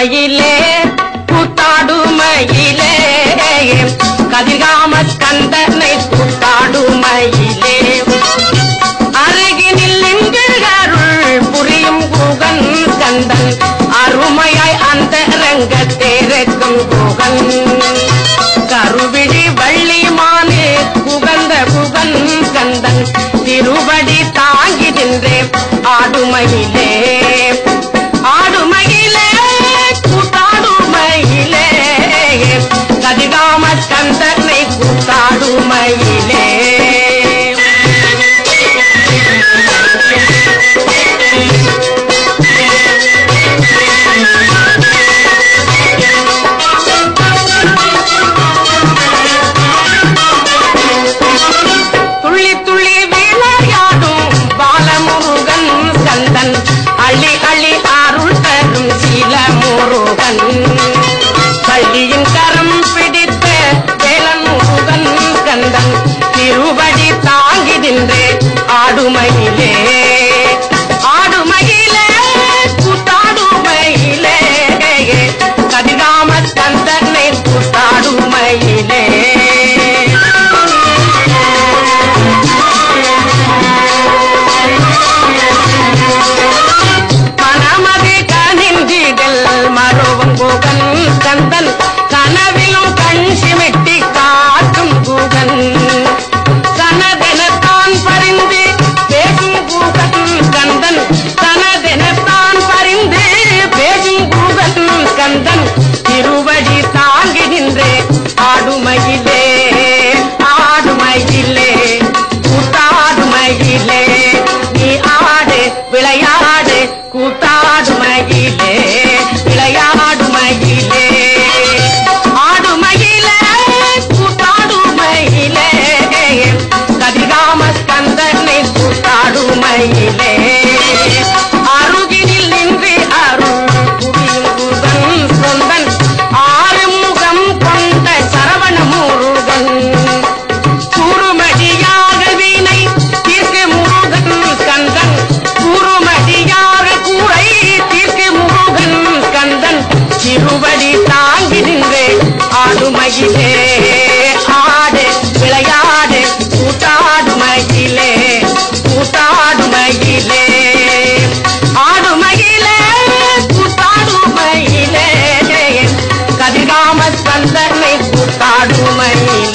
ஆடுமயிலே கூத்தாடுமயிலே கதிர்காம கந்தனை கூத்தாடுமயிலே அருகினில் நின்று அருள் புரியும் குகன் கந்தன் அருமையாய் அந்த ரங்கத்தேரக்கும் குகன் கருவிழி வள்ளிமானே குகந்த குகன் கந்தன் திருவடி தாங்கி நின்றே ஆடுமயிலே ஆடுமயிலே கூத்தாடுமயிலே கதிர்காம கந்தனை கூத்தாடுமயிலே துள்ளி துள்ளி விளையாடும் பாலமுருகன் கந்தன் அள்ளி அள்ளி அருள் தரும் சீல முருகன் பள்ளியின் கரம் பிடித்த வேலன் முருகன் கந்தன் திருவடி தாங்கி நின்றே ஆடுமயிலே ஆடுமயிலே கூத்தாடுமயிலே கதிர்காம கந்தனை கூத்தாடுமயிலே மனமதி கனிந்திடல் மருவம் குகன் கந்தன் கனவிலும் கண் சிமிட்டி காட்டும் குகன் கனதெனத்தான் பறிந்து பேசும் குகன் கந்தன் கனதெனத்தான் பறிந்து பேசும் குகன் கந்தன் திருவடி தாங்கி நின்றே ஆடுமயிலே ஆடுமயிலே கூத்தாடுமயிலே நீ ஆடு விளையாடு கூத்தாடுமயிலே விளையாடுமயிலே ஆடுமயிலே கூத்தாடுமயிலே கதிர்காம கந்தனை கூத்தாடுமயிலே அருகினில் நின்று அருள் புரியும் குகன் சொந்தன் ஆறுமுகம் கொண்ட சரவண முருகன் கூறுமடியாக வீணை தீர்க்கு முருகன் கந்தன் கூறுமடியாக கூரை தீர்க்கு முருகன் கந்தன் திருவடி தாங்கி நின்றே ஆடுமயிலே ஆடு விளையாடு கூத்தாடுமயிலே கூத்தாடுமயிலே ஆடுமயிலே கூத்தாடுமயிலே கதிர்காம கந்தனை கூத்தாடுமயிலே